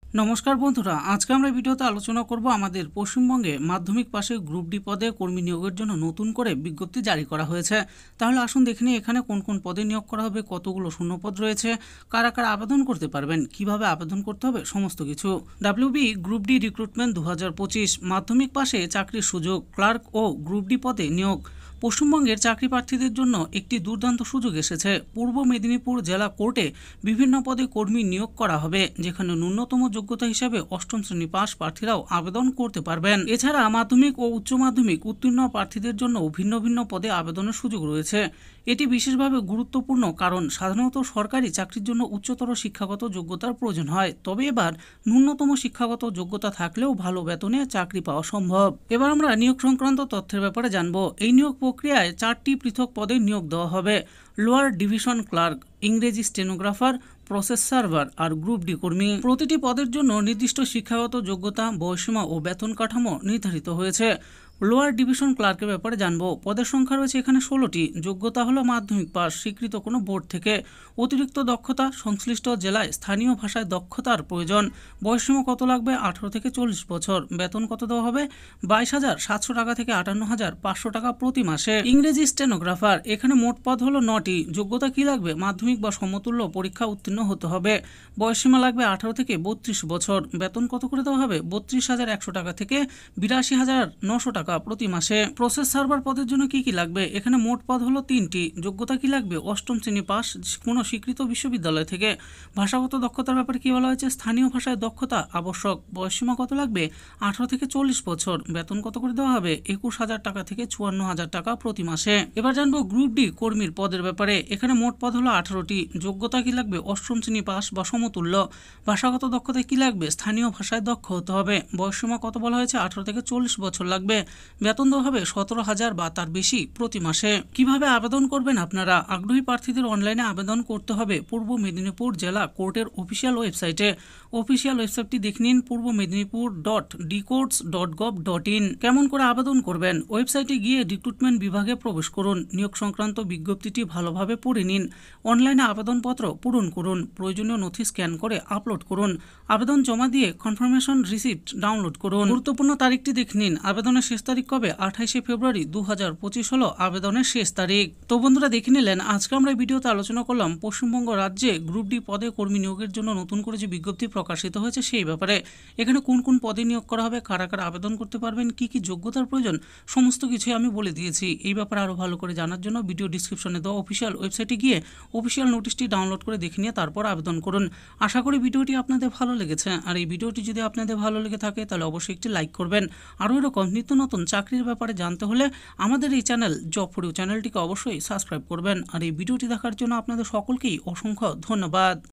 নমস্কার বন্ধুরা, আজকে আমরা ভিডিওতে আলোচনা করব আমাদের পশ্চিমবঙ্গে মাধ্যমিক পাশে গ্রুপ ডি পদে কর্মী নিয়োগের জন্য নতুন করে বিজ্ঞপ্তি জারি করা হয়েছে। তাহলে আসুন দেখে নিই এখানে কোন কোন পদে নিয়োগ করা হবে, কতগুলো শূন্যপদ রয়েছে, কারা কারা আবেদন করতে পারবেন, কিভাবে আবেদন করতে হবে, সমস্ত কিছু। ডাব্লিউবি গ্রুপ ডি রিক্রুটমেন্ট 2025 মাধ্যমিক পাশে চাকরির সুযোগ, ক্লার্ক ও গ্রুপ ডি পদে নিয়োগ। পশ্চিমবঙ্গের চাকরি প্রার্থীদের জন্য একটি দুর্দান্ত সুযোগ এসেছে। পূর্ব মেদিনীপুর জেলা কোর্টে বিভিন্ন পদে কর্মী নিয়োগ করা হবে, যেখানে ন্যূনতম যোগ্যতা হিসাবে অষ্টম শ্রেণী পাস প্রার্থীরাও আবেদন করতে পারবেন। এছাড়া মাধ্যমিক ও উচ্চ মাধ্যমিক উত্তীর্ণ প্রার্থীদের জন্য ভিন্ন ভিন্ন পদে আবেদনের সুযোগ রয়েছে। এটি বিশেষভাবে গুরুত্বপূর্ণ কারণ সাধারণত সরকারি চাকরির জন্য উচ্চতর শিক্ষাগত যোগ্যতার প্রয়োজন হয়, তবে এবার ন্যূনতম শিক্ষাগত যোগ্যতা থাকলেও ভালো বেতনে চাকরি পাওয়া সম্ভব। এবার আমরা নিয়োগ সংক্রান্ত তথ্যের ব্যাপারে জানবো। এই নিয়োগ প্রক্রিয়ায় 4টি পৃথক পদে নিয়োগ দেওয়া হবে। লোয়ার ডিভিশন ক্লার্ক, ইংরেজি স্টেনোগ্রাফার, প্রসেস সার্ভার আর গ্রুপ ডি কর্মী। প্রতিটি পদের জন্য নির্দিষ্ট শিক্ষাগত যোগ্যতা, বয়সীমা ও বেতন কাঠামো নির্ধারিত হয়েছে। লোয়ার ডিভিশন ক্লার্কের ব্যাপারে জানবো। পদের সংখ্যা রয়েছে এখানে 16টি। যোগ্যতা হলো মাধ্যমিক পাস স্বীকৃত কোনো বোর্ড থেকে। অতিরিক্ত দক্ষতা, সংশ্লিষ্ট জেলায় স্থানীয় ভাষায় দক্ষতার প্রয়োজন। বয়সীমা কত লাগবে? 18 থেকে 40 বছর। বেতন কত দেওয়া হবে? 22,700 টাকা থেকে 58,500 টাকা প্রতি মাসে। ইংরেজি স্টেনোগ্রাফার, এখানে মোট পদ হলো 9টি। যোগ্যতা কি লাগবে? মাধ্যমিক বা সমতুল্য পরীক্ষা উত্তীর্ণ হতে হবে। বয়সীমা লাগবে 18 থেকে 32 বছর। বেতন কত করে দেওয়া হবে? 32,100 টাকা থেকে 82,900 টাকা প্রতি মাসে। প্রসেস সার্ভার পদের জন্য কি কি লাগবে? এখানে মোট পদ হলো 3টি। যোগ্যতা কি লাগবে? অষ্টম শ্রেণী পাস কোনো স্বীকৃত বিশ্ববিদ্যালয় থেকে। ভাষাগত দক্ষতার ব্যাপারে কি বলা হয়েছে? স্থানীয় ভাষায় দক্ষতা আবশ্যক। বয়সীমা কত লাগবে? 18 থেকে 40 বছর। বেতন কত করে দেওয়া হবে? 21,000 টাকা থেকে 54,000 টাকা প্রতি মাসে। এবার জানবো গ্রুপ ডি কর্মীর পদের ব্যাপারে। এখানে মোট পদ হলো 18টি। যোগ্যতা কি লাগবে? অষ্টম শ্রেণী পাস বা সমতুল্য। ভাষাগত দক্ষতায় কি লাগবে? স্থানীয় ভাষায় দক্ষ হতে হবে। বয়সীমা কত বলা হয়েছে? 18 থেকে 40 বছর লাগবে। বেতন দেওয়া হবে 17,000 বা তার বেশি প্রতি মাসে। কিভাবে আবেদন করবেন আপনারা? আগ্রহী প্রার্থীদের অনলাইনে আবেদন করতে হবে পূর্ব মেদিনীপুর জেলা কোর্টের অফিসিয়াল ওয়েবসাইটে। অফিসিয়াল ওয়েবসাইটটি দেখে নিন, purboMedinipur.dcourts.gov.in। কেমন করে আবেদন করবেন? ওয়েবসাইটে গিয়ে রিক্রুটমেন্ট বিভাগে প্রবেশ করুন। নিয়োগ সংক্রান্ত বিজ্ঞপ্তিটি ভালোভাবে পড়ে নিন। অনলাইনে আবেদনপত্র পূরণ করুন। প্রয়োজনীয় নথি স্ক্যান করে আপলোড করুন। আবেদন জমা দিয়ে কনফার্মেশন রিসিপ্ট ডাউনলোড করুন। গুরুত্বপূর্ণ তারিখটি দেখে নিন। আবেদনের শেষ তারিখ কবে? 28 ফেব্রুয়ারি 2025 হলো আবেদনের শেষ তারিখ। তো বন্ধুরা দেখে নিলেন, আজকে আমরা এই ভিডিওতে আলোচনা করলাম পশ্চিমবঙ্গ রাজ্যে গ্রুপ ডি পদে কর্মী নিয়োগের জন্য নতুন করে যে বিজ্ঞপ্তি প্রকাশিত হয়েছে সেই ব্যাপারে। এখানে কোন কোন পদে নিয়োগ করা হবে, কারা কারা আবেদন করতে পারবেন, কি কি যোগ্যতার প্রয়োজন, সমস্ত কিছুই আমি বলে দিয়েছি। এই ব্যাপারে আরও ভালো করে জানার জন্য ভিডিও ডিসক্রিপশনে দেওয়া অফিসিয়াল ওয়েবসাইটে গিয়ে অফিসিয়াল নোটিশটি ডাউনলোড করে দেখে নিয়ে তারপর আবেদন করুন। আশা করি ভিডিওটি আপনাদের ভালো লেগেছে। আর এই ভিডিওটি যদি আপনাদের ভালো লেগে থাকে তাহলে অবশ্যই একটি লাইক করবেন। আরও এরকম নিত্য নতুন চাকরির ব্যাপারে জানতে হলে আমাদের এই চ্যানেল জব ফর ইউ চ্যানেলটিকে অবশ্যই সাবস্ক্রাইব করবেন। আর এই ভিডিওটি দেখার জন্য আপনাদের সকলকেই অসংখ্য ধন্যবাদ।